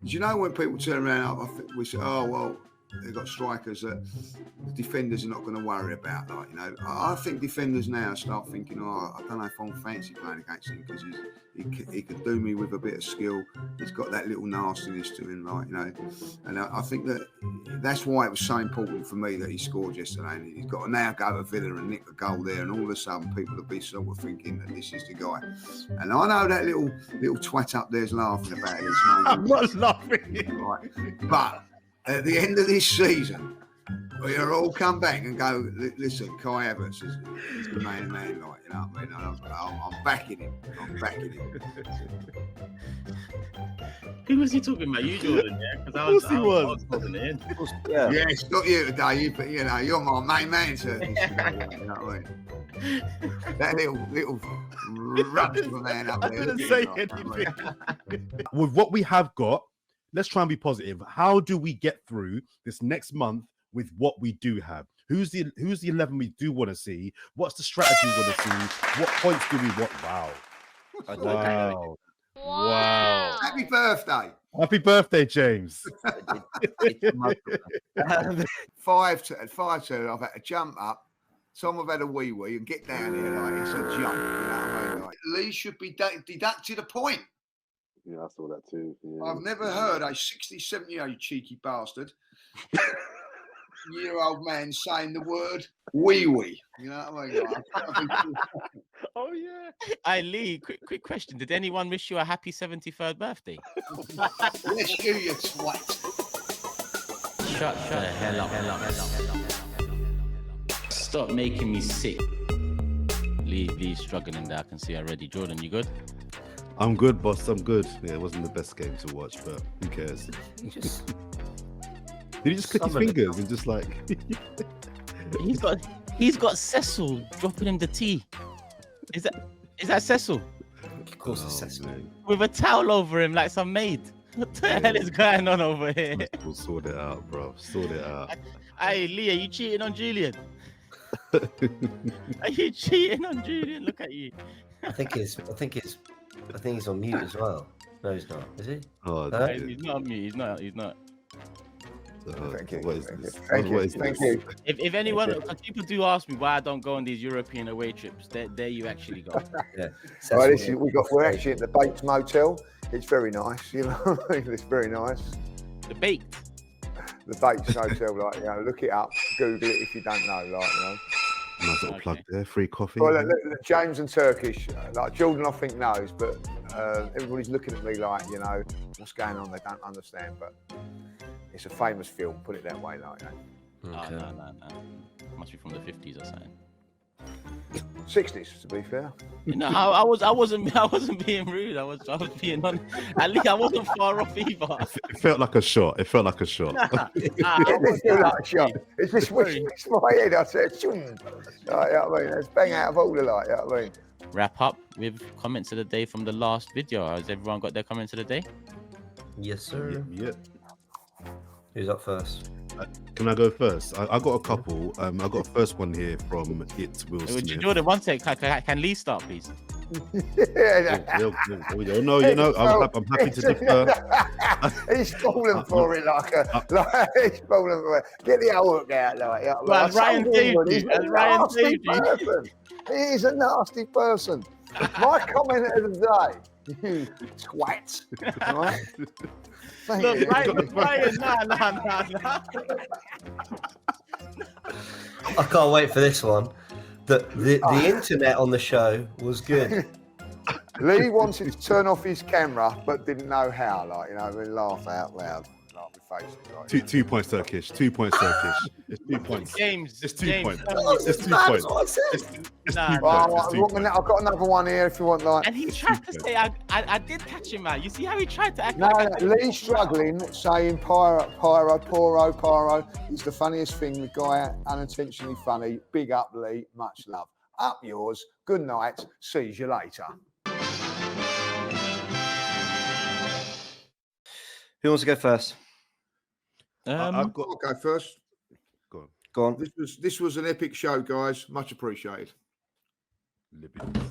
Do you know when people turn around, I think we say, oh, well, they've got strikers that the defenders are not going to worry about. Like, you know, I think defenders now start thinking, oh, I don't know if I'm fancy playing against him because he could do me with a bit of skill. He's got that little nastiness to him, like, you know. And I think that's why it was so important for me that he scored yesterday. And he's got to now go to Villa and nick a goal there, and all of a sudden people will be sort of thinking that this is the guy. And I know that little twat up there's laughing about it. I'm not laughing. Right. But at the end of this season, we'll all come back and go, listen, Kai Havertz is the main man, like, you know what I mean? I'm backing him. Who was he talking about? You, Jordan, yeah? Because I was holding it in. Yeah, it's not you today. You know, you're my main man, sir. You know what I mean? That little rubbish man up there. I didn't say anything. With what we have got, let's try and be positive. How do we get through this next month with what we do have? Who's the 11 we do want to see? What's the strategy we want to see? What points do we want? Wow. Happy birthday. Happy birthday, James. 5-2, I've had to jump up. Some have had a wee and get down here like it's a jump. You know what I mean? Like, Lee should be deducted a point. Yeah, I saw that too. Yeah. I've never heard a 67-year-old cheeky bastard year-old man saying the word wee. You know what I mean? Oh yeah. Hey Lee, quick question. Did anyone wish you a happy 73rd birthday? Bless you, you twat. Shut the hell up. Stop making me sick. Lee's struggling there. I can see already. Jordan, you good? I'm good, boss. I'm good. Yeah, it wasn't the best game to watch, but who cares? Did he just click his fingers and just like? He's got Cecil dropping him the tea. Is that Cecil? Of course, it's Cecil. Man. With a towel over him like some maid. What the hell is going on over here? We'll sort it out, bro. Sort it out. Hey, Lee, are you cheating on Julian? Are you cheating on Julian? Look at you. I think he's on mute as well. No, he's not. Is he? Oh, no, he's not on mute. He's not. Thank you. What is this? Thank you. If anyone, because people do ask me why I don't go on these European away trips, there you actually go. Yeah. Well, we're actually at the Baked Motel. It's very nice, you know. It's very nice. The Baked. The Baked Motel, like, you know, look it up, Google it if you don't know, like, you know. Nice little plug there. Free coffee. Well, James and Turkish, like Jordan, I think knows, but everybody's looking at me like, you know, what's going on? They don't understand, but it's a famous film. Put it that way, like that. Okay. No. Must be from the 50s or something. 60s, to be fair. No, I wasn't being rude. I was being on. At least I wasn't far off either. It felt like a shot. It felt like a shot. It's just whisked my head. I said, like, you know what I mean? It's bang out of order, like, you know what I mean? Wrap up with comments of the day from the last video. Has everyone got their comments of the day? Yes, sir. Yeah. Who's up first? Can I go first? I got a couple. I got a first one here from Will Smith. Jordan, one sec. Can Lee start, please? No, you know, I'm happy to defer. He's falling for it he's falling for it. Get the old hook out, like. Ryan saved you. He is a nasty person. My comment of the day, you twat. Right? Look, Ryan, no. I can't wait for this one. The internet on the show was good. Lee wanted to turn off his camera, but didn't know how. Like, you know, we laugh out loud. Like, 2 points Turkish. 2 points Turkish. It's 2 points. James. It's 2 points. It's 2 points. It's 2 points. I've got another one here if you want. Like, and he tried to say, I did catch him out. You see how he tried to act? No, Lee's struggling, saying pyro. It's the funniest thing. The guy unintentionally funny. Big up, Lee. Much love. Up yours. Good night. See you later. Who wants to go first? I'll go first. Go on. This was an epic show, guys. Much appreciated. Liberties.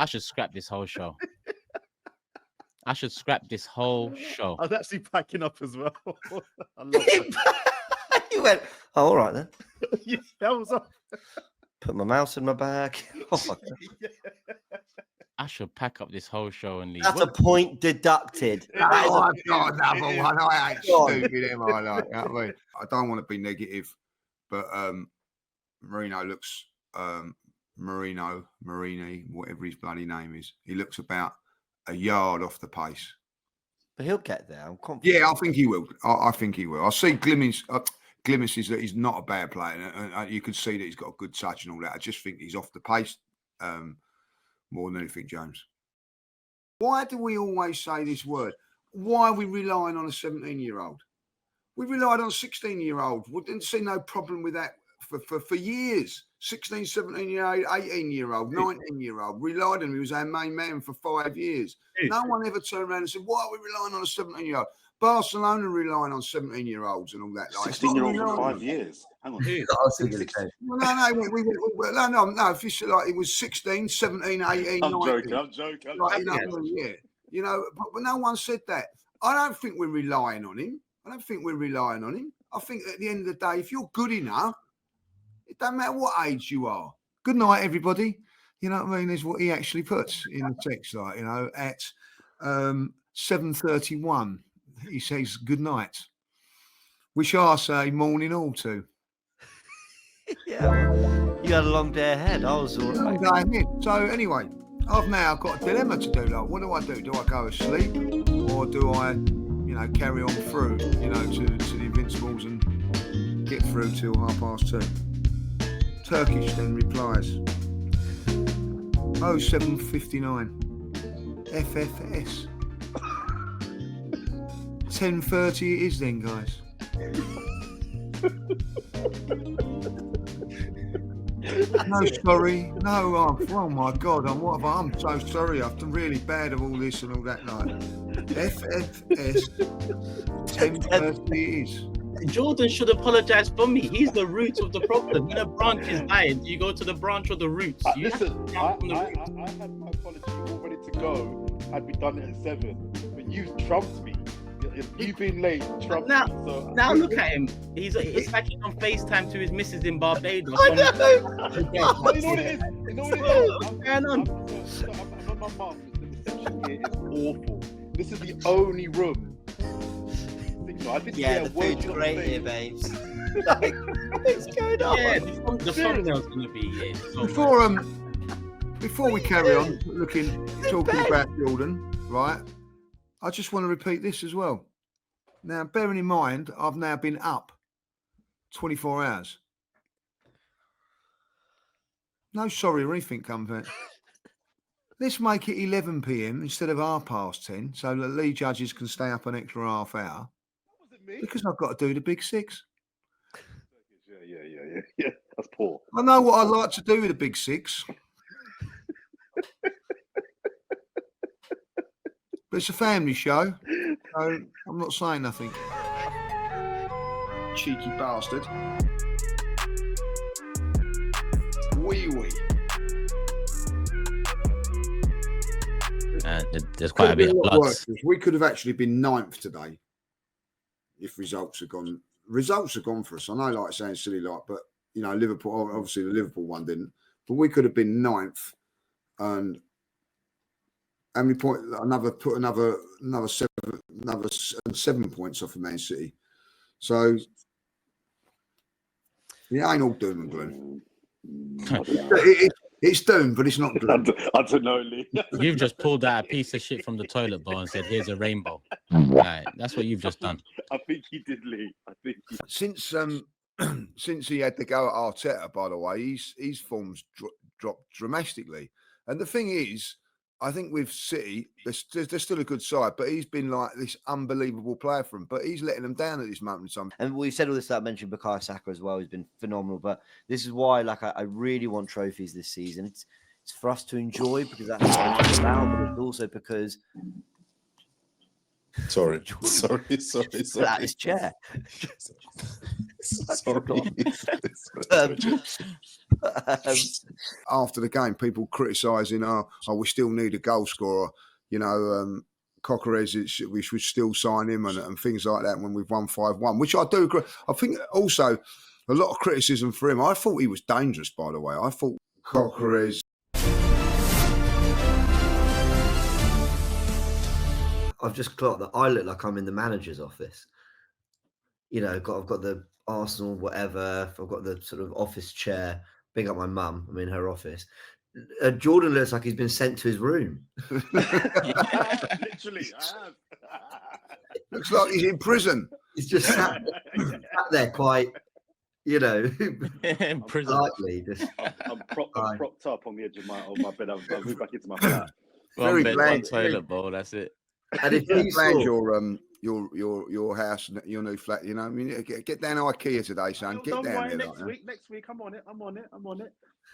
I should scrap this whole show. I should scrap this whole show. I was actually packing up as well. I love that. You went, oh, all right then. Yeah, that was up. Put my mouse in my bag. Oh, my God. I should pack up this whole show and leave. That's a point deducted. That is Oh, a- I've got another one. I ain't Go on. stupid, am I? Like, you know what I mean? I don't want to be negative, but Marino looks Marini, whatever his bloody name is. He looks about a yard off the pace. But he'll get there. I'm confident. Yeah, I think he will. I think he will. I see glimmers that he's not a bad player, and you can see that he's got a good touch and all that. I just think he's off the pace more than anything, James. Why do we always say this word? Why are we relying on a 17-year-old? We relied on a 16-year-old. We didn't see no problem with that for years. 16, 17-year-old, 18-year-old, 19-year-old. Relied on him. He was our main man for 5 years. No one ever turned around and said, why are we relying on a 17-year-old? Barcelona relying on 17-year-olds and all that. 16-year-old for 5 years. Hang on. No. If you said like it was 16, 17, 18, I'm 19. joking. Like, you know, but no one said that. I don't think we're relying on him. I think at the end of the day, if you're good enough, it don't matter what age you are. Good night, everybody. You know what I mean? Is what he actually puts in the text, like, you know, at 7:31. He says good night, which I say morning all to. Yeah. You had a long day ahead. I was all right. So anyway, I've now got a dilemma to do. Like, what do? Do I go to sleep, or do I, you know, carry on through, you know, to the Invincibles and get through till 2:30? Turkish then replies 07:59 FFS. 10:30 it is then, guys. No, sorry. No, oh my God, I'm so sorry. I've done really bad of all this and all that. Like, FFS 10:30 it is. Jordan should apologize for me. He's the root of the problem. When a branch is dying, you go to the branch or the roots. You have to Listen, start from the I roots. had my apology all ready to go. Had we done it at 7, but you trumped me. You've been late, trumped Now- me. So Now look at him. It's like he's on FaceTime to his missus in Barbados. I know. You know what it is? What's going on? I'm not my mum. The reception here is awful. This is the only room. I didn't Yeah, hear the a word food's you were great saying. here, babes. Like, what's going on? Yeah, the thumbnail's gonna be so Before we carry on talking about Jordan, right? I just want to repeat this as well. Now, bearing in mind, I've now been up 24 hours. No sorry or anything come from it. Let's make it 11 p.m. instead of 10:30, so the lead judges can stay up an extra half hour. Was it me? Because I've got to do the big six. Yeah. That's poor. I know what I like to do with the big six. But it's a family show, so I'm not saying nothing. Cheeky bastard. Wee. There's quite a bit of blood. We could have actually been 9th today if results had gone. Results have gone for us. I know, like saying silly, like, but you know, Liverpool. Obviously, the Liverpool one didn't. But we could have been 9th, and we put another 7 points off of Man City. So it ain't all doom and gloom. It's doom, but it's not gloom. I don't know, Lee. You've just pulled out a piece of shit from the toilet bowl and said, "Here's a rainbow." Right, that's what you've just done. I think he did, Lee. I think he... Since he had to go at Arteta, by the way, his form's dropped dramatically. And the thing is, I think with City, they're still a good side, but he's been like this unbelievable player for them. But he's letting them down at this moment in time. And we've said all this. I mentioned Bukayo Saka as well. He's been phenomenal. But this is why, like, I really want trophies this season. It's for us to enjoy because that's what it's about. But it's also because Sorry. that is chair. Sorry. After the game, people criticising, oh, we still need a goal scorer. You know, Coquerez, we should still sign him and things like that when we've won 5-1, which I do agree. I think also a lot of criticism for him. I thought he was dangerous, by the way. I thought Coquerez. I've just clocked that I look like I'm in the manager's office. You know, I've got the Arsenal, whatever. I've got the sort of office chair. Big up my mum. I'm in her office. Jordan looks like he's been sent to his room. Literally, I have. Looks like he's in prison. He's just sat there quite, you know, In prison. politely. Just, I'm propped up on the edge of my bed. I've moved back into my flat. Very One bed, bland. one toilet bowl. That's it. and if Very you bland, saw, your house, your new flat. You know, I mean, get down to IKEA today, son. Get Don't down worry, there. next like, week. Next week, I'm on it.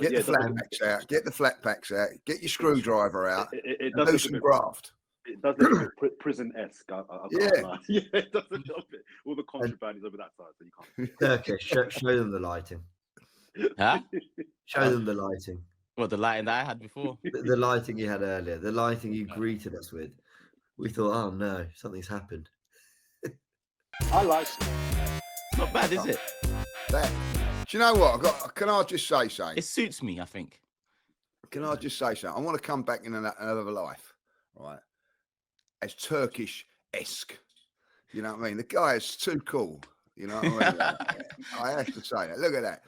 Get Yeah, the flat packs out. Get the flat packs out. Get your screwdriver out. It And does do look a some bit. graft. It does look a bit prison-esque. I Yeah. can't lie. Yeah, it does a little bit. All the contraband is over that side, so you can't. Turkish, show them the lighting. Huh? Show them the lighting. What, the lighting that I had before? The lighting you had earlier. The lighting you greeted us with. We thought, oh no, something's happened. I like it. Not bad, is it? That. Do you know what? Can I just say something? It suits me, I think. Can I just say something? I want to come back in another life, right? As Turkish-esque. You know what I mean? The guy is too cool. You know what I mean? I have to say that. Look at that.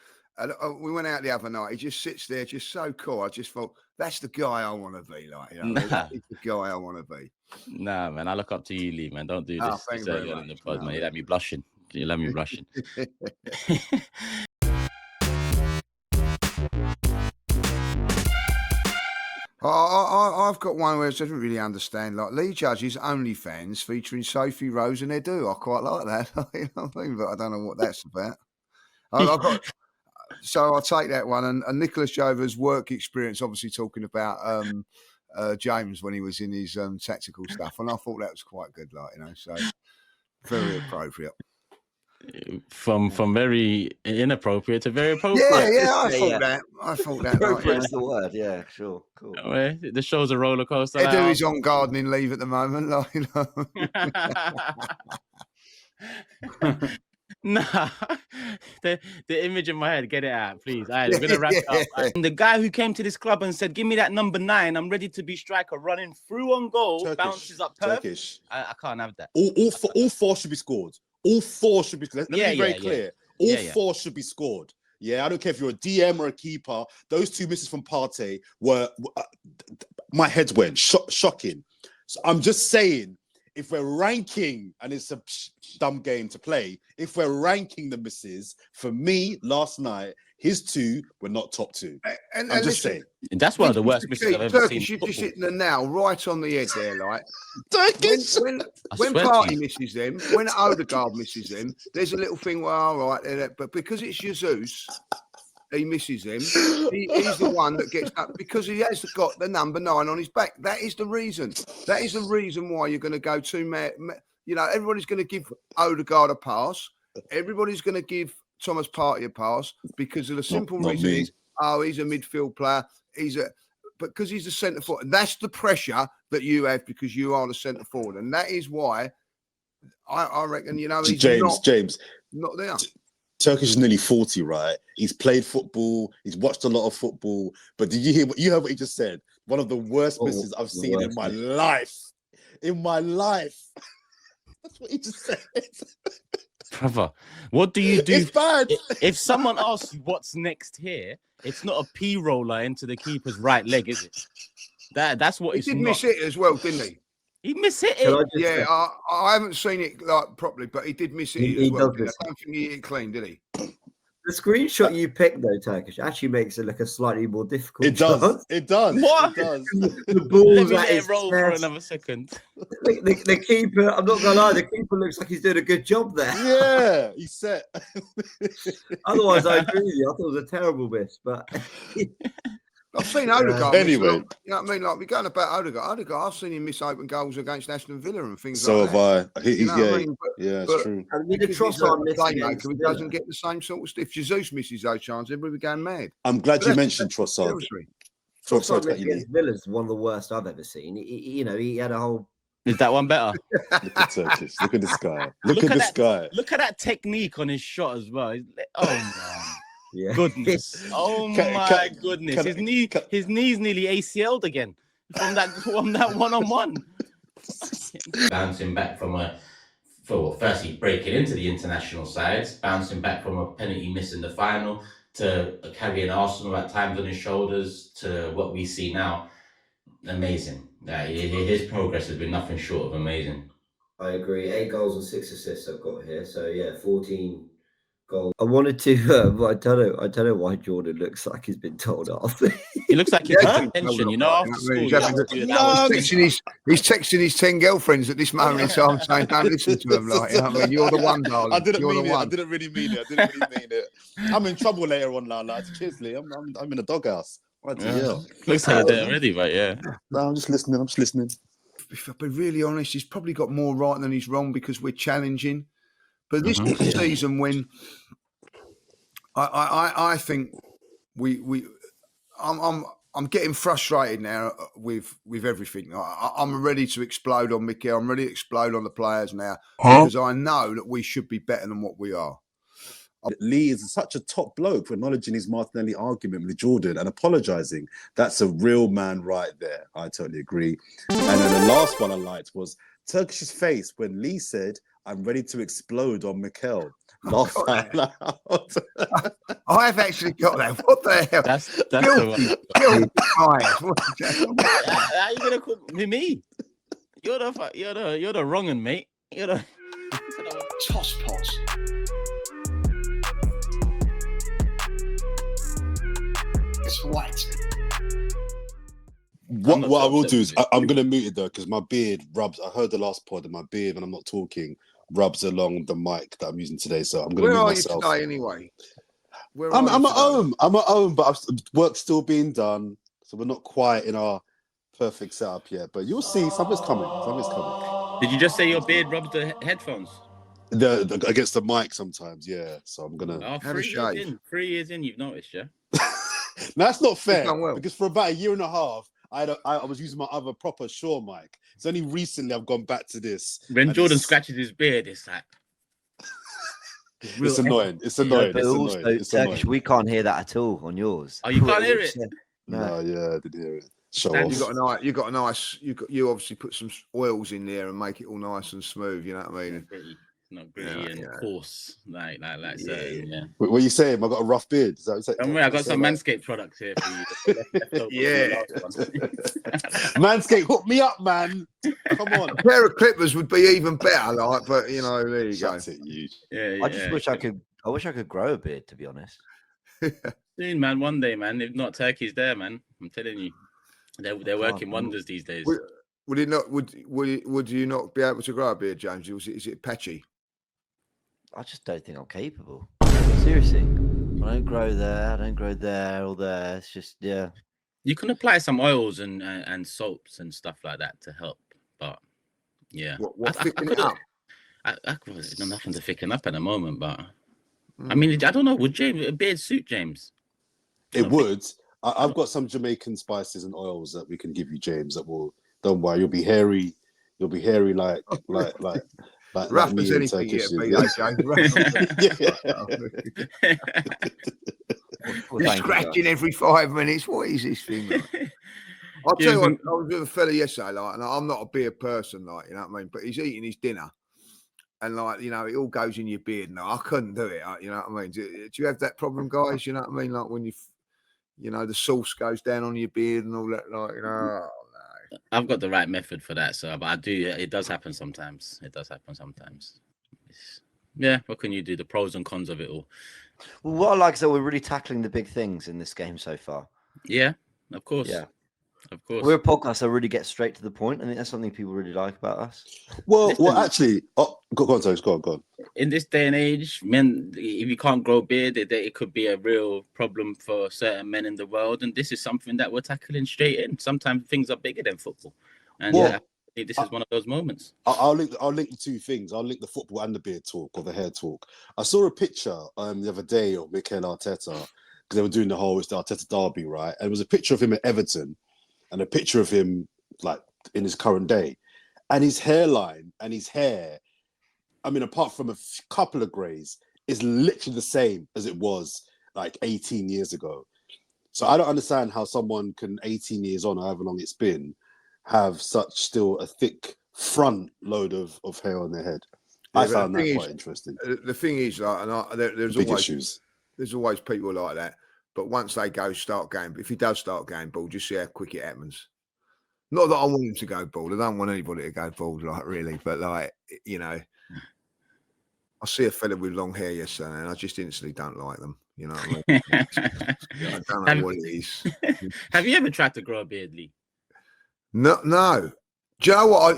We went out the other night. He just sits there, just so cool. I just thought, that's the guy I want to be like. You know, Nah. He's the guy I want to be. Nah, man. I look up to you, Lee, man. Don't do Oh, this. thank you This very early on in the much. pod, No, man. You man. let me blushing. You let me blushing. I've got one where I didn't really understand. Like Lee Judge's OnlyFans featuring Sophie Rose and Edu. I quite like that. You know what I mean? But I don't know what that's about. So I'll take that one. And Nicholas Jover's work experience, obviously talking about James when he was in his tactical stuff. And I thought that was quite good, like, you know, so very appropriate. From very inappropriate to very appropriate. I thought that. Like, Appropriate's the word. Yeah, sure. Cool. Well, the show's a roller coaster. Edu is on gardening leave at the moment. Like, you know. Nah, the image in my head, get it out, please. All right, we're gonna wrap it up. And the guy who came to this club and said, "Give me that number 9. I'm ready to be striker, running through on goal, bounces up perfect." Turkish. I can't have that. All four should be scored. All four should be. Let me be very clear. All four should be scored. Yeah, I don't care if you're a DM or a keeper. Those two misses from Partey were my head went shocking. So I'm just saying, if we're ranking, and it's a dumb game to play, if we're ranking the misses, for me last night, his two were not top two. And I'm just saying. That's one of the worst misses I've ever Turkish, seen. you're just hitting the nail right on the head there, like. Turkish. When swear to Partey you. misses them, when Odegaard misses them, there's a little thing where, all right, but because it's Jesus, he misses them. He's the one that gets up because he has got the number 9 on his back. That is the reason. That is the reason why you're going to go to, you know, everybody's going to give Odegaard a pass. Everybody's going to give Thomas Partey a pass because of the simple reason is, he's a midfield player. Because he's a centre forward. And that's the pressure that you have because you are the centre forward. And that is why I reckon, you know, he's James. not there. Turkish is nearly 40, right? He's played football. He's watched a lot of football. But did you hear what he just said? One of the worst misses I've seen in my life. In my life. That's what he just said. Brother, what do you do? It's bad. If someone asks you what's next here, it's not a P roller into the keeper's right leg, is it? That's what He it's did not. miss it as well, didn't he? He mishit Can I it. just say- I haven't seen it like properly, but he did miss it He as well. does Didn't he? miss I don't think he hit it clean, did he? The screenshot you picked, though, Turkish, actually makes it look a slightly more difficult. It does. shot. It does. What? It does. The Let ball's me at let his it roll for chest. another second. The keeper, I'm not gonna lie, the keeper looks like he's doing a good job there. Yeah, he's set. Otherwise, I agree with you. I thought it was a terrible miss, but I've seen Odegaard. Anyway. You know what I mean? Like, we're going about Odegaard. I've seen him miss open goals against Aston Villa and things So like that. have I. You know what I mean? Yeah, it's but true. I mean, the because he's a Trossard miss playmaker, against he Villa. doesn't get the same sort of stuff. If Jesus misses those chances, everybody be going mad. I'm glad But you that's- mentioned that's Trossard. seriously. Trossard Trossard, against Villa is one of the worst I've ever seen. He had a whole. Is that one better? Look at Turkish. Look at this guy. Look at this guy. Look at that technique on his shot as well. Oh man. Yeah. Goodness. Oh my goodness. His knees nearly ACL'd again from that one-on-one. Bouncing back firstly breaking into the international sides, bouncing back from a penalty miss in the final to carrying Arsenal at times on his shoulders to what we see now. Amazing. His progress has been nothing short of amazing. I agree. 8 goals and 6 assists I've got here. So yeah, 14 goals. I wanted to, but I don't know why Jordan looks like he's been told off. He looks like he's Yeah, on pension, you know, after school. He's you have to do that. he's texting his 10 girlfriends at this moment in time saying, don't listen to him. Like, you know what I mean? You're the one, darling. I didn't You're mean the it. one. I didn't really mean it. I'm in trouble later on now, lads. Cheers, Lee. I'm in a doghouse. Looks like you're there already, but yeah. No, I'm just listening. If I've been really honest, he's probably got more right than he's wrong because we're challenging. But this is the season when I think I'm getting frustrated now with everything. I'm ready to explode on Mikel. I'm ready to explode on the players now because I know that we should be better than what we are. Lee is such a top bloke for acknowledging his Martinelli argument with Jordan and apologising. That's a real man right there. I totally agree. And then the last one I liked was Turkish's face when Lee said, I'm ready to explode on Mikel. Laugh out loud. I have actually got that. What the hell? That's the one. How you gonna call me? You're the wrong one, mate. You're the toss pot. It's white. What I will do is I'm going to mute it though because my beard rubs. I heard the last pod and my beard when I'm not talking rubs along the mic that I'm using today. So I'm going to mute myself. Where are you today anyway? I'm at home. I'm at home, but work's still being done. So we're not quite in our perfect setup yet. But you'll see something's coming. Did you just say your beard rubs the headphones? The against the mic sometimes, yeah. So I'm gonna have a 3 years shave. in. 3 years in, you've noticed, yeah? No, that's not fair done well. because for about a year and a half, I was using my other proper Shaw mic. It's only recently I've gone back to this. When Jordan scratches his beard, it's like it's annoying. It's annoying. But also, Turkish, we can't hear that at all on yours. Oh, you can't hear it? No, yeah, I did hear it. Show And off. You you obviously put some oils in there and make it all nice and smooth. You know what I mean? not gritty and coarse like certain, yeah. What are you saying? I got a rough beard. Is that Don't worry, I got some Manscaped products here for you. Yeah. Manscaped, hook me up, man. Come on. A pair of clippers would be even better, like, but you know, there you go. It, you. Yeah, I just wish I could. I wish I could grow a beard, to be honest. Soon, man. One day, man. If not, Turkey's there, man. I'm telling you, they're working wonders these days. Would it not? Would you not be able to grow a beard, James? Is it patchy? I just don't think I'm capable. Seriously, I don't grow there. I don't grow there or there. It's just You can apply some oils and soaps and stuff like that to help, but yeah. What thicken it up? There's nothing to thicken up at the moment, but I mean, I don't know. Would a beard suit James? It would. I've got some Jamaican spices and oils that we can give you, James. That will. Don't worry, you'll be hairy. You'll be hairy like rough me as and anything. Turkish. You're scratching every 5 minutes. What is this thing? Like? I'll tell you what, I was with a fella yesterday, like, and I'm not a beer person, like, you know what I mean? But he's eating his dinner. And like, you know, it all goes in your beard. No, I couldn't do it. You know what I mean? Do you have that problem, guys? You know what I mean? Like when you know, the sauce goes down on your beard and all that, like, you know. Oh, no. I've got the right method for that, so but I do. It does happen sometimes. Yeah, what can you do? The pros and cons of it all. Well, what I like is that we're really tackling the big things in this game so far. Yeah, of course. Yeah. Of course. We're a podcast that really gets straight to the point. I think that's something people really like about us. Well, Listen. actually, go on, Tokes, go on. In this day and age, men, if you can't grow beard, it could be a real problem for certain men in the world. And this is something that we're tackling straight in. Sometimes things are bigger than football. And Well, I think this is one of those moments. I'll link the two things. I'll link the football and the beard talk, or the hair talk. I saw a picture the other day of Mikel Arteta, because they were doing the whole, it's the Arteta derby, right? And it was a picture of him at Everton and a picture of him like in his current day. And his hairline and his hair, I mean, apart from a couple of greys, is literally the same as it was like 18 years ago. So I don't understand how someone can, 18 years on, or however long it's been, have such still a thick front load of hair on their head. I found that quite interesting. The thing is, like, there's Big always issues. There's always people like that. But once they start going, if he does start going bald, just see how quick it happens. Not that I want him to go bald. I don't want anybody to go bald, like, really. But, like, you know, I see a fella with long hair yesterday, and I just instantly don't like them. You know what I mean? I don't know what it is. Have you ever tried to grow a beard, Lee? No. Do you know what?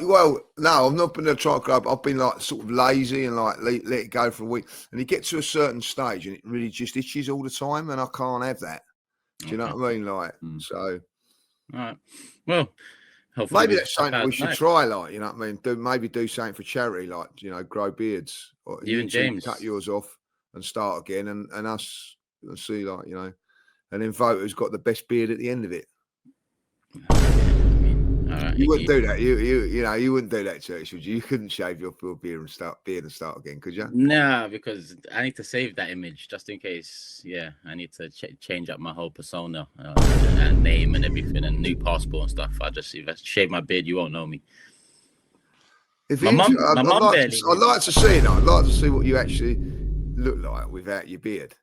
No, I've not been to try to grow up. I've been like sort of lazy and like let it go for a week. And you get to a certain stage and it really just itches all the time, and I can't have that. Do you know what I mean? Like, so. All right. Well, hopefully maybe that's something we should try. Like, you know what I mean? Maybe do something for charity, like, you know, grow beards. Or you and James cut yours off and start again, and us see, like, you know, and then vote who's got the best beard at the end of it. Right, you wouldn't do that. You know, you wouldn't do that, Church, would you? You couldn't shave your full beard and start again, could you? No, because I need to save that image just in case. Yeah, I need to change up my whole persona and name and everything, and new passport and stuff. If I shave my beard, you won't know me. I'd like to see it. I'd like to see what you actually look like without your beard.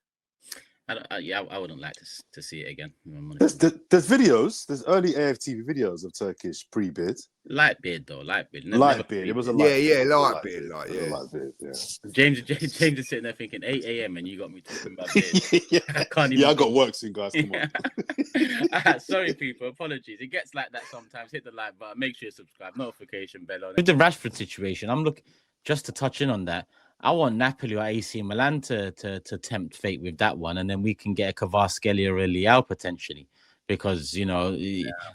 I wouldn't like to see it again. There's videos. There's early AFTV videos of Turkish pre-beard. Light beard though, light beard. Light beard. It was a light beard. Light beard. Light beard. Yeah. James is sitting there thinking 8 a.m. and you got me talking about beard. I can't even. Yeah, I got work soon, guys. Come on. Sorry, people. Apologies. It gets like that sometimes. Hit the like button. Make sure you subscribe. Notification bell on. With the Rashford situation, I'm looking just to touch in on that. I want Napoli or AC Milan to tempt fate with that one, and then we can get a Kvaratskhelia or a Leao potentially, because, you know,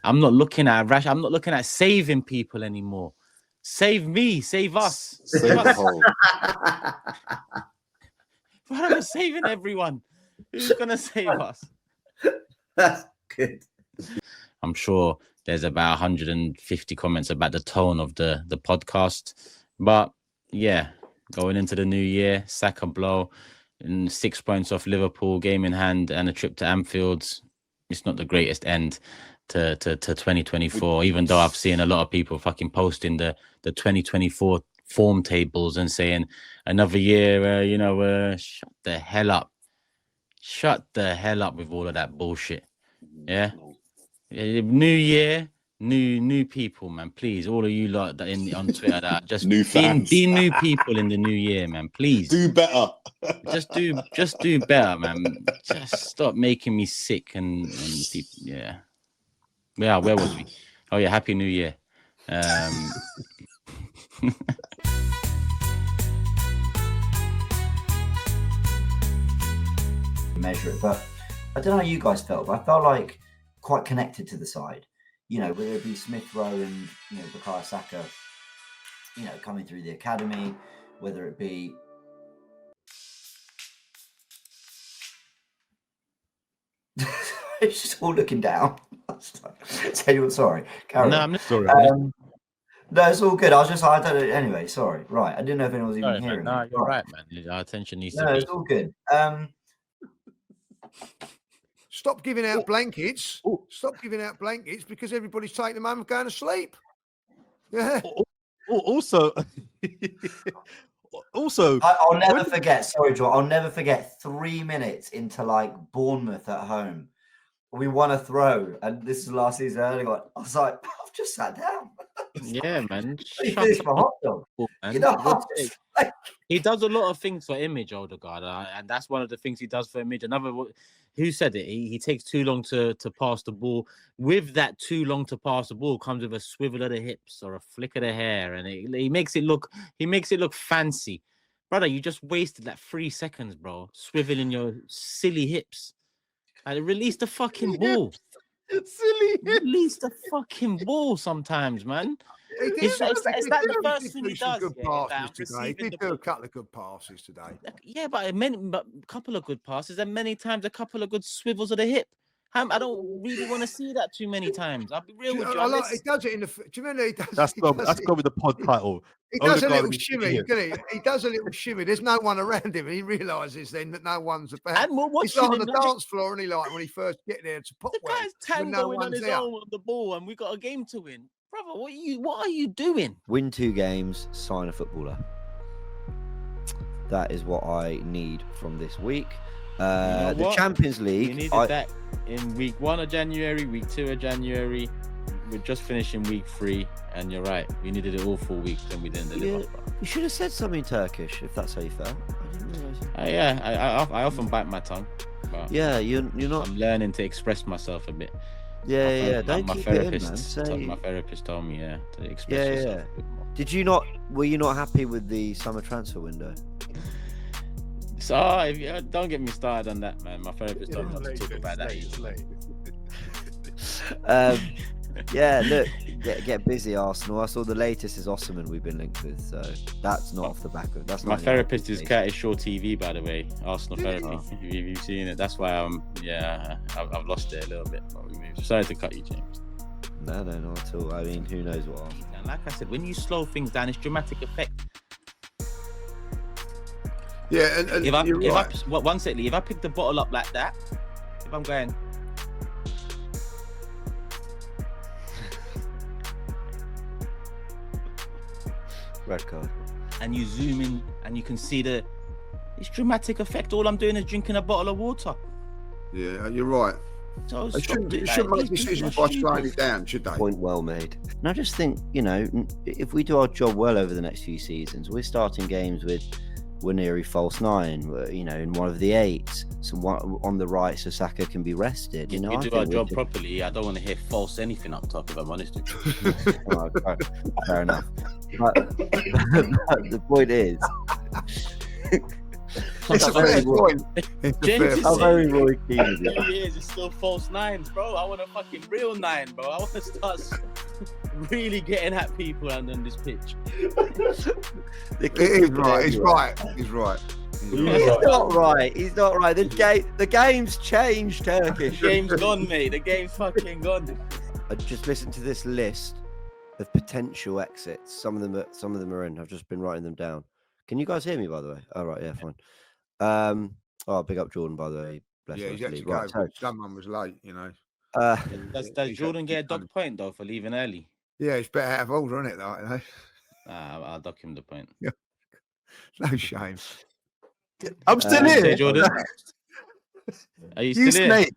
I'm not looking at I'm not looking at saving people anymore. Save me, save us, save us. Why am I saving everyone? Who's gonna save us? That's good. I'm sure there's about 150 comments about the tone of the podcast, but yeah. Going into the new year, Saka blow, and 6 points off Liverpool, game in hand, and a trip to Anfield. It's not the greatest end to 2024, even though I've seen a lot of people fucking posting the 2024 form tables and saying another year, shut the hell up. Shut the hell up with all of that bullshit. Yeah? New year. New people, man. Please, all of you lot that on Twitter, that just be new people in the new year, man. Please do better. just do better, man. Just stop making me sick and people, yeah. Where was we? Oh yeah, Happy New Year. Measure it, but I don't know how you guys felt, but I felt like quite connected to the side. You know, whether it be Smith Rowe and, you know, Bukayo Saka, you know, coming through the academy, whether it be it's just all looking down. Sorry, Carol. No, I'm not sorry. No, it's all good. I don't know. Anyway, sorry. Right, I didn't know if anyone was even hearing. No, you're right, man. Our attention needs to be. No, it's all good. Stop giving out blankets. Stop giving out blankets because everybody's taking them home and going to sleep. Yeah. Also, I'll never forget. Sorry, Joe. I'll never forget 3 minutes into like Bournemouth at home. We won a throw, and this is last season. I was like, I've just sat down. Yeah, man. You finished my hot dog. Man. You know, He does a lot of things for image, Odegaard, and that's one of the things he does for image. Who said it? He takes too long to pass the ball. With that too long to pass the ball comes with a swivel of the hips or a flick of the hair, and he makes it look fancy. Brother, you just wasted like 3 seconds, bro, swiveling your silly hips. Release the fucking ball. Silly. Release the fucking ball sometimes, man. It's like the first thing he does. Good passes today. He did do a couple of good passes today. Yeah, but a couple of good passes and many times a couple of good swivels of the hip. I don't really want to see that too many times. I'll be real with you. He does it in the. Do you remember he does? That's got with the pod title. He does a little shimmy, doesn't he? He does a little shimmy. There's no one around him, and he realises then that no one's about. And we're He's like on the dance floor, and he like when he first get there to put. The guy's tangoing on his own on the ball, and we got a game to win, brother. What are you doing? Win 2 games, sign a footballer. That is what I need from this week. The Champions League. You needed that in week 1 of January, week 2 of January. We're just finishing week 3, and you're right. We needed it all 4 weeks, and we didn't deliver. Yeah, you should have said something Turkish if that's how you felt. I didn't realise. I often bite my tongue. But yeah, you're not. I'm learning to express myself a bit. Yeah. Don't keep it in, man. My therapist told me, to express yourself a bit more. Did you not? Were you not happy with the summer transfer window? So don't get me started on that, man. My therapist told me not to talk about that. Yeah, look, get busy, Arsenal. I saw the latest is Osman we've been linked with, so that's not off the back of. That's my therapist is Curtis Shaw TV, by the way. Arsenal therapy. If you've seen it, that's why I've lost it a little bit. But we moved. Sorry to cut you, James. No, not at all. I mean, who knows what? And like I said, when you slow things down, it's dramatic effect. Yeah, and one second, if I pick the bottle up like that, if I'm going. Red card. And you zoom in and you can see it's dramatic effect. All I'm doing is drinking a bottle of water. Yeah, you're right. So they shouldn't make decisions by slowing it down, should they? Point well made. And I just think, if we do our job well over the next few seasons, we're starting games with Waneri false 9, in one of the 8s, so on the right, so Saka can be rested. If we do our job properly, I don't want to hear false anything up top, if I'm honest with you. Fair enough. But the point is, it's a fair point. I'm very Roy Keane. It's still false 9s, bro. I want a fucking real 9, bro. I want to start really getting at people on this pitch. He's right. He's not right. He's not right. The game's changed, Turkish. The game's gone, mate. The game's fucking gone. I just listened to this list of potential exits. Some of them are in. I've just been writing them down. Can you guys hear me, by the way? All right, yeah, fine. Big up Jordan, by the way. Bless he's actually right, going. Someone was late, Does Jordan get a dog point though for leaving early? Yeah, it's better out of order, isn't it? Though, I'll dock him the point. Yeah. No shame. I'm still here, Jordan. Are you still here?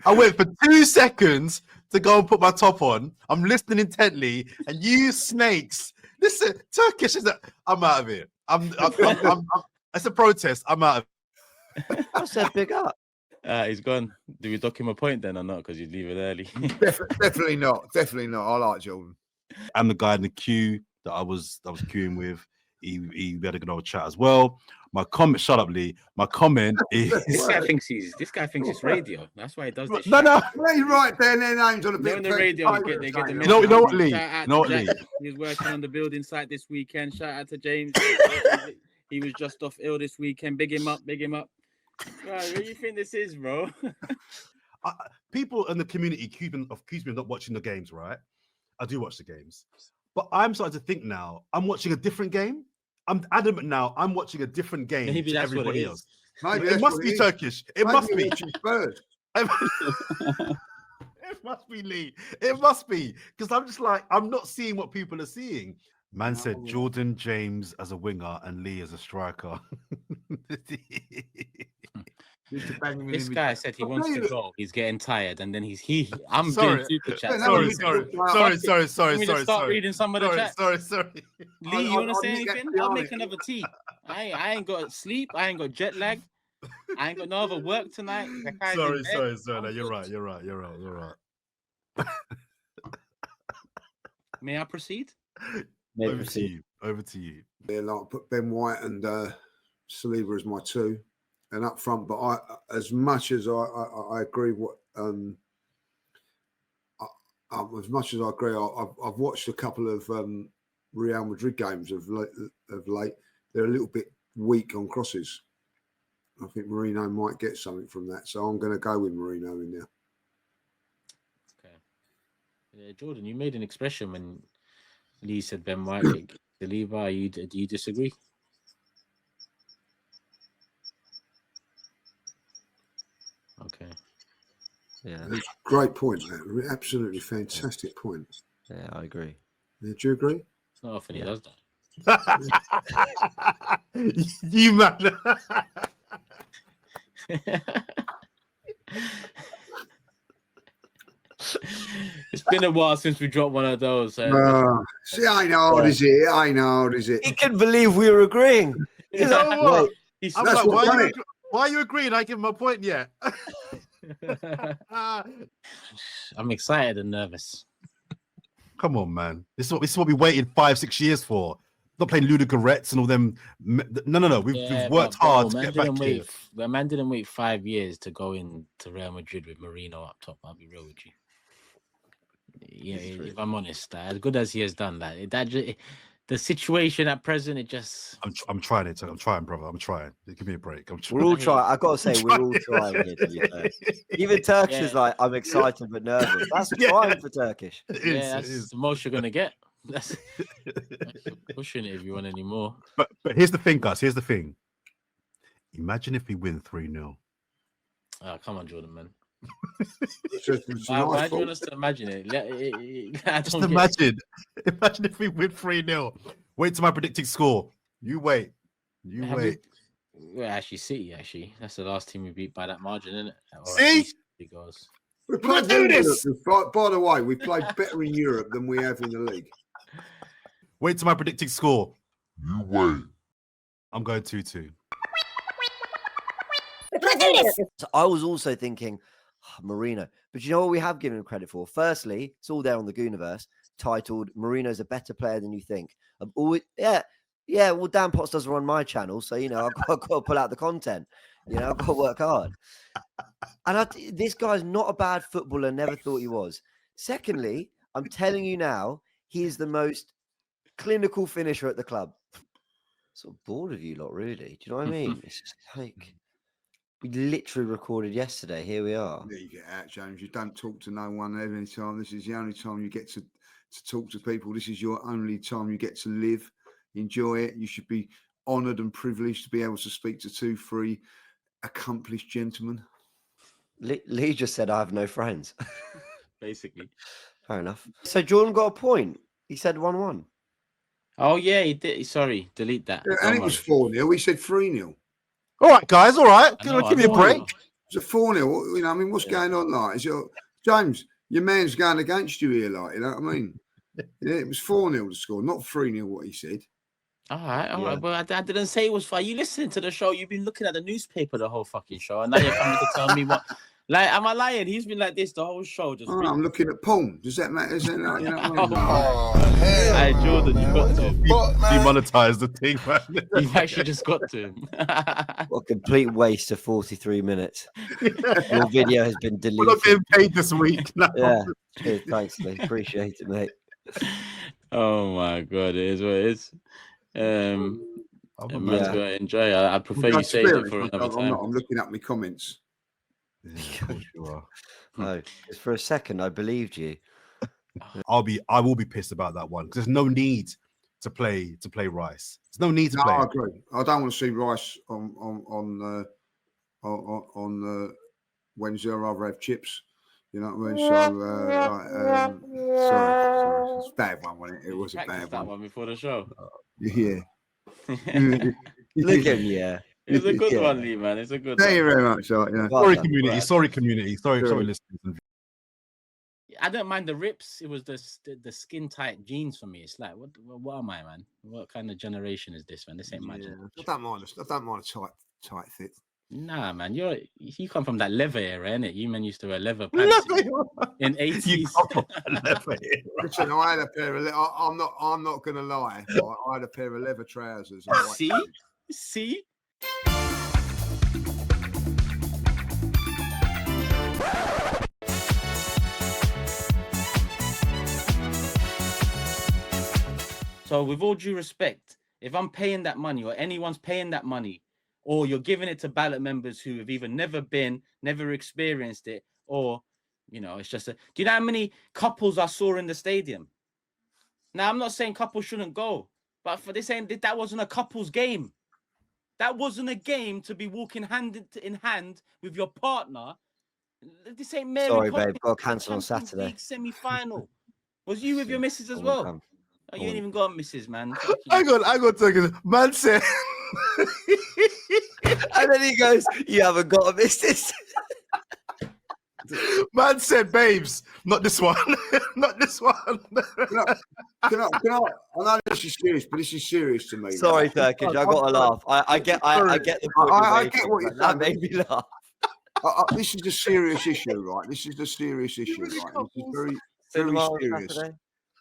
I went for 2 seconds to go and put my top on. I'm listening intently, and you snakes. Listen, Turkish is I'm out of here. It's a protest. I'm out of it. I said big up. He's gone. Do we dock him a point then or not? Because you'd leave it early. Definitely not. Definitely not. I like Jordan. I'm the guy in the queue that I was queuing with. He had a good old chat as well. My comment, shut up, Lee. My comment is this guy thinks it's radio. That's why he does this. No. He's right there. Their names on the bit. On the radio, they get the message. You know what, Lee? Lee? He was working on the building site this weekend. Shout out to James. He was just off ill this weekend. Big him up. Right, what do you think this is, bro? People in the community accuse me of not watching the games, right? I do watch the games. But I'm starting to think now, I'm watching a different game. I'm adamant now, I'm watching a different game Maybe to that's everybody what else. It must be Turkish. It must be. It must be, Lee. It must be. Because I'm just like, I'm not seeing what people are seeing. Man said Jordan James as a winger and Lee as a striker. This guy said he wants to go. He's getting tired, and then I'm sorry. doing super chat. Sorry. Start reading some of the chat. Sorry. Lee, you want to say anything? I'll make another tea. I ain't got sleep. I ain't got jet lag. I ain't got no other work tonight. The guy's in bed. Sorry. No, I'm you're good. right. May I proceed? Over to you. Yeah, like put Ben White and Saliba as my two, and up front. But I, as much as I agree, as much as I agree, I've watched a couple of Real Madrid games of late. They're a little bit weak on crosses. I think Marino might get something from that, so I'm going to go with Marino in there. Okay. Yeah, Jordan, you made an expression when Lee said Ben White, Saliba. Do you disagree? Okay. Yeah. Great point, man. Absolutely fantastic point. Yeah, I agree. Yeah, do you agree? It's not often he does that. You man. It's been a while since we dropped one of those. See, I know what is it. I know what is it. He couldn't believe we were agreeing. You know what? I'm That's like, what why are you agreeing? I give him a point yet. I'm excited and nervous. Come on, man. This is what we waited 5-6 years for. Not playing Ludogorets and all them. No. We've worked hard to get back here. The man didn't wait 5 years to go into Real Madrid with Marino up top. I'll be real with you. Yeah, if I'm honest, as good as he has done the situation at present, it just. I'm trying it. I'm trying, brother. I'm trying. Give me a break. We're all trying. I gotta say, we're all trying here. To be fair. Even Turkish is like, I'm excited but nervous. That's trying for Turkish. That's the most you're gonna get. That's pushing it if you want any more. But here's the thing, guys. Here's the thing. Imagine if we win 3-0. Oh, come on, Jordan, man. Why do you want us to imagine it? Just imagine. Imagine if we win 3-0. Wait till my predicted score. You wait. Well, actually, City. Actually, that's the last team we beat by that margin, isn't it? See? We played do this. By the way, we played better in Europe than we have in the league. Wait till my predicted score. You wait. I'm going 2-2. So I was also thinking Marino, but you know what we have given him credit for? Firstly, it's all there on the Gooniverse, titled "Marino's a better player than you think." Well, Dan Potts doesn't run my channel, so I've got to pull out the content. I've got to work hard. And this guy's not a bad footballer. Never thought he was. Secondly, I'm telling you now, he is the most clinical finisher at the club. Sort of bored of you lot, really. Do you know what I mean? It's just like. We literally recorded yesterday. Here we are. There you get out, James. You don't talk to no one at any time. This is the only time you get to talk to people. This is your only time you get to live. Enjoy it. You should be honoured and privileged to be able to speak to 2-3 accomplished gentlemen. Lee just said, I have no friends. Basically. Fair enough. So Jordan got a point. He said 1-1. Oh, yeah, he did. Sorry, delete that. Yeah, and it was 4-0. We said 3-0. All right, guys. All right. Give me a break. It's a 4-0. What's going on? Like, James, your man's going against you here. Like, you know what I mean? Yeah, it was 4-0 to score, not 3-0. What he said. All right. Well, I didn't say it was fine. You listening to the show? You've been looking at the newspaper the whole fucking show, and now you're coming to tell me what. Like, am I lying? He's been like this the whole show. I'm looking at porn. Does that matter? Is that like, Hey, Jordan, you got to demonetize the thing, man. You've actually just got to. What a complete waste of 43 minutes. Your video has been deleted. We're not getting paid this week. No. Yeah. Cheers, thanks, Lee. Appreciate it, mate. Oh my god, it is what it is. I'm going to enjoy. I prefer you say it for another time. I'm looking at my comments. Yeah, of course you are. No, because for a second I believed you. I will be pissed about that one because there's no need to play Rice. There's no need to play. I agree. I don't want to see Rice on Wednesday. I'd rather have chips. You know what I mean? So, sorry, it's a bad one, wasn't it? It was a bad that one before the show. Yeah. Look at you. It's a good one, Lee, man. It's a good one. Thank you very much. Sorry, community. Sorry, listeners. I don't mind the rips. It was the skin tight jeans for me. It's like, what am I, man? What kind of generation is this, man? This ain't my generation. I don't mind a tight fit. Nah, man, you come from that leather era, innit? You men used to wear leather pants in 80s. Listen, I had a pair of. I'm not gonna lie. I had a pair of leather trousers. See. So, with all due respect, if I'm paying that money, or anyone's paying that money, or you're giving it to ballot members who have either never been, never experienced it, or, it's just do you know how many couples I saw in the stadium? Now, I'm not saying couples shouldn't go, but for this that wasn't a couple's game. That wasn't a game to be walking hand in hand with your partner. This ain't Mary. Sorry, babe, got to cancel on Saturday. League semi-final. Was you with your missus as well? Oh, you ain't even got a missus, man. I got taken. Man said. And then he goes, "You haven't got a missus." Man said, "Babes, not this one, not this one." I know this is serious, but this is serious to me. Sorry, Turkish. I got to laugh. I get the point. I get what you're saying. That made me laugh. This is a serious issue, right? This is a serious issue, right? This is very, very serious.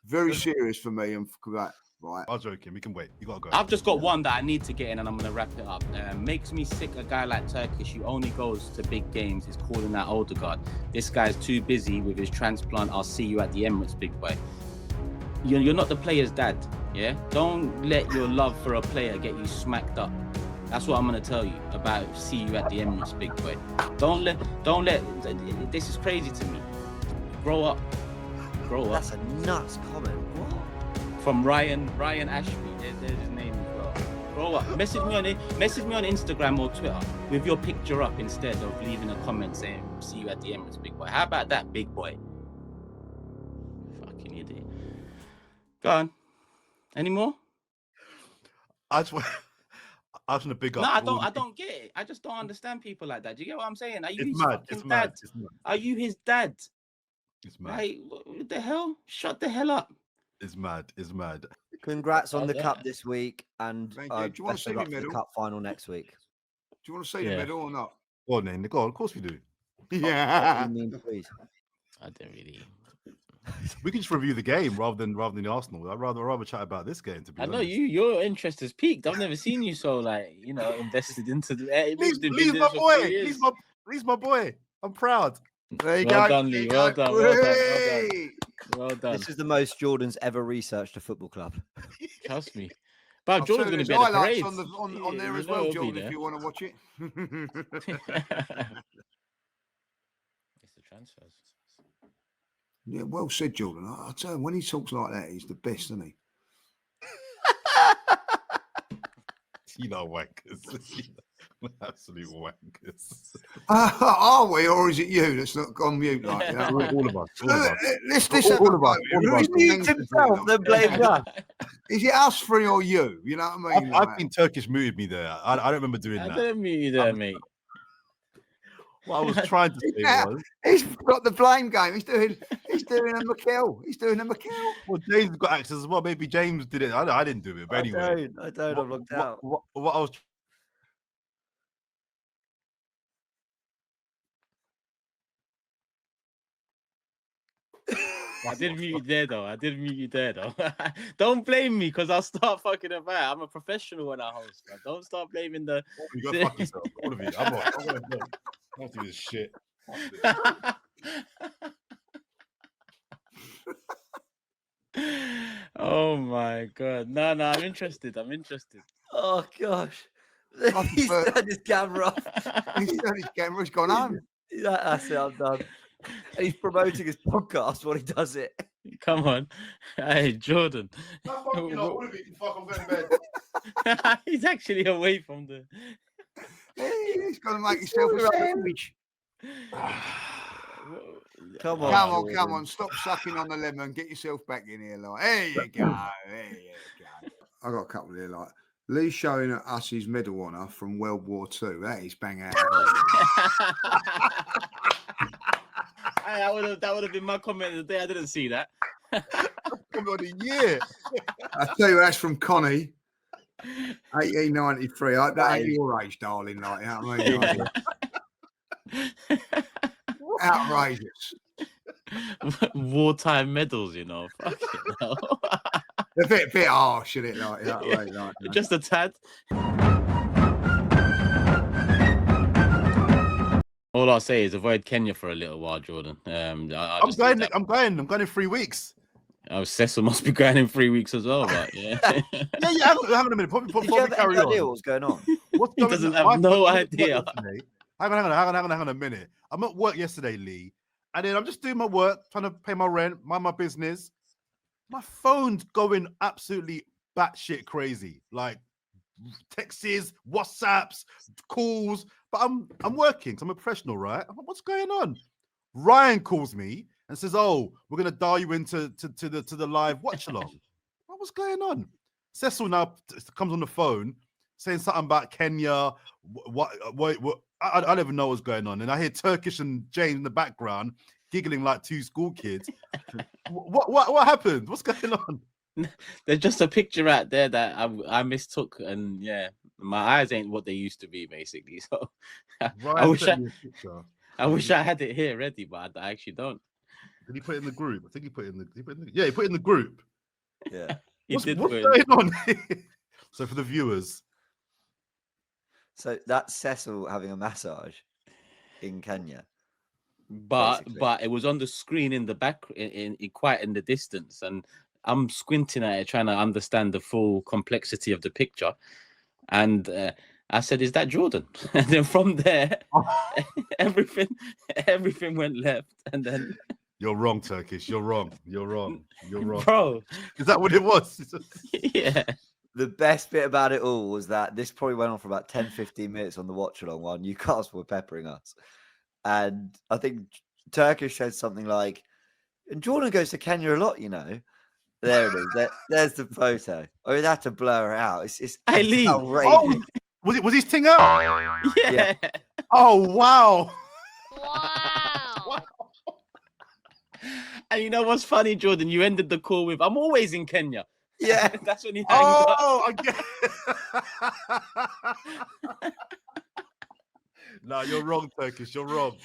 Very serious for me and for that. Right. I was joking. We can wait. You gotta go. I've just got one that I need to get in, and I'm gonna wrap it up. Makes me sick. A guy like Turkish, who only goes to big games, is calling out Odegaard. This guy's too busy with his transplant. I'll see you at the Emirates, big boy. You're not the player's dad. Yeah. Don't let your love for a player get you smacked up. That's what I'm gonna tell you about. See you at the Emirates, big boy. Don't let. This is crazy to me. Grow up. That's a nuts comment. What? From Ryan Ashby. There's his name as well. Grow up. Message me on Instagram or Twitter with your picture up instead of leaving a comment saying "See you at the Emirates, big boy." How about that, big boy? Fucking idiot. Go on. Any more? I just want to big up. No, I don't get it. I just don't understand people like that. Do you get what I'm saying? Are you his mad. fucking dad? It's mad. Are you his dad? It's mad. Like, what the hell? Shut the hell up. It's mad. Congrats on the cup this week, and Thank you. Do you want to see best of luck the for the medal? cup final next week. Do you want to see the medal or not? Go on, then. Go on. Of course we do. Yeah. What do you mean, please? I don't really. We can just review the game rather than the Arsenal. I'd rather chat about this game. To be honest, I know your interest has peaked. I've never seen you so invested into the. Please, my boy. Please, my boy. I'm proud. There you well go. Done, Lee. Well done. Well done. This is the most Jordan's ever researched a football club. Trust me. But Jordan's going to be at the parade. on there as well, Jordan, if you want to watch it. It's the transfers. Yeah, well said, Jordan. I tell him, when he talks like that, he's the best, isn't he? You know, wankers. Absolute wankers. Are we, or is it you that's not gone mute? Like, all of us. All of us. Mute himself, then blame us. Is it us three or you? You know what I mean? I think Turkish muted me there. I don't remember doing that. I didn't mute you there, mate. What I was trying to say was, he's got the blame game. He's doing a McKell. He's doing a McKell. Well, James got access as well. Maybe James did it. I didn't do it, but anyway. I don't. I'm locked out. What I was. I did mute you there, though. Don't blame me because I'll start fucking about. I'm a professional when I host. Man. Don't start blaming the. You go fuck yourself. All of you. I'm gonna go. I don't do this shit. Oh my god. No, I'm interested. Oh gosh. He's turned his camera off. He's turned his camera. He's gone home. That's it. I'm done. And he's promoting his podcast while he does it. Come on. Hey, Jordan. All of you can fuck. I'm going to bed. He's actually away from the. He's got to make himself a sandwich. Come on. Come on. Stop sucking on the lemon. Get yourself back in here. Like, there you go. I got a couple here. Like, Lee showing us his Medal of Honor from World War II. That is bang out. That would have been my comment of the day. I didn't see that. Come on, a year. I tell you, that's from Connie. 1893. That ain't your age, darling. Like, you know what I mean? Outrageous. Wartime medals, you know. Fucking hell. A bit harsh, isn't it? Like, like, Just a tad. All I'll say is avoid Kenya for a little while, Jordan. I'm going in 3 weeks. Oh, Cecil must be going in 3 weeks as well, but yeah. Hang on a minute. Probably Did you have any idea what was going on? He doesn't have no idea. Hang on a minute. I'm at work yesterday, Lee, and then I'm just doing my work, trying to pay my rent, mind my business. My phone's going absolutely batshit crazy, like texts, WhatsApps, calls. But I'm working, so I'm a professional, right? I'm like, what's going on? Ryan calls me and says, "Oh, we're gonna dial you into the live watch along." What's going on? Cecil now comes on the phone saying something about Kenya. What I don't even know what's going on, and I hear Turkish and James in the background giggling like two school kids. What happened? What's going on? There's just a picture out there that I mistook, and yeah, my eyes ain't what they used to be, basically. So I wish I had it here ready, but I actually don't. Did he put it in the group? I think he put it in the group. Yeah. What's going on? So for the viewers. So that's Cecil having a massage in Kenya. But it was on the screen in the back, in quite in the distance, and I'm squinting at it, trying to understand the full complexity of the picture. And I said, "Is that Jordan?" And then from there, everything went left. And then you're wrong, Turkish. You're wrong, bro. Is that what it was? Yeah. The best bit about it all was that this probably went on for about 10-15 minutes on the watch along while Newcastle were peppering us. And I think Turkish said something like, "And Jordan goes to Kenya a lot, you know." There it is. There's the photo. Oh, we had to blur it out. It's outrageous. Oh, was his thing out? Yeah. Oh wow. Wow. And you know what's funny, Jordan? You ended the call with, "I'm always in Kenya." Yeah. That's when he hangs up. I get. No, you're wrong, Turkish. You're wrong.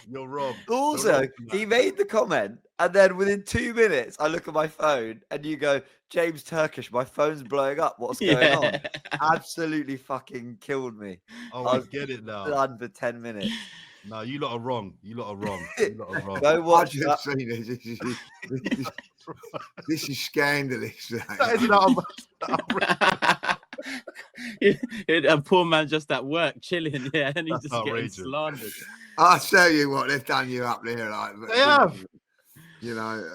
Also, he made the comment, and then within 2 minutes, I look at my phone, and you go, "James Turkish, my phone's blowing up. What's going on?" Absolutely fucking killed me. Oh, I get it now. Done for 10 minutes. No, you lot are wrong. Go Watch watch that. This is scandalous. That is not A poor man just at work chilling, yeah, and he's just outrageous. Getting slandered. I tell you what, they've done you up there, like they have. You know,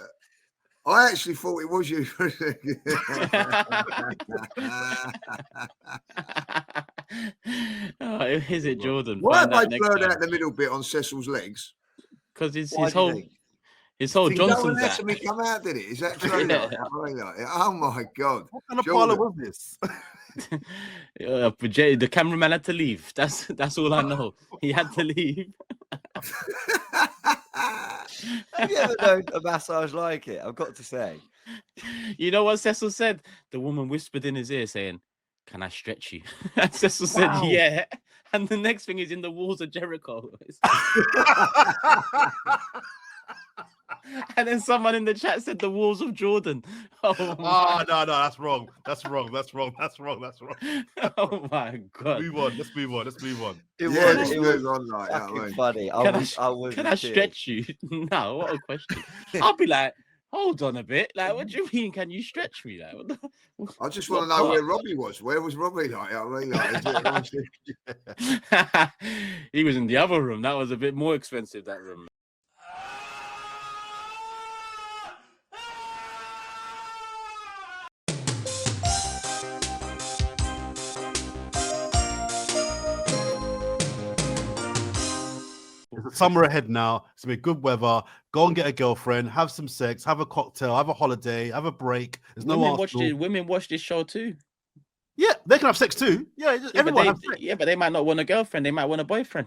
I actually thought it was you. Oh, is it Jordan? Why have they blurred out the middle bit on Cecil's legs? Because his whole Johnson's anatomy come out, did it? Is that true? Yeah. Oh my God! What kind of parlour was this? The cameraman had to leave. That's all I know. He had to leave. Have you ever known a massage like it? I've got to say. You know what Cecil said? The woman whispered in his ear saying, "Can I stretch you?" And Cecil said, "Yeah." And the next thing is in the walls of Jericho. And then someone in the chat said the walls of Jordan. Oh no, that's wrong. That's wrong. Oh my God. Let's move on. It was fucking funny. Can I stretch you? No, what a question. I'll be like, hold on a bit. Like, what do you mean? Can you stretch me? Like, I just want to know where Robbie was. Where was Robbie? He was in the other room. That was a bit more expensive, that room. Summer ahead now. It's gonna be good weather. Go and get a girlfriend, have some sex, have a cocktail, have a holiday, have a break. There's women watch this show too. Yeah, they can have sex too. Yeah, everyone have sex. Yeah, but they might not want a girlfriend. They might want a boyfriend.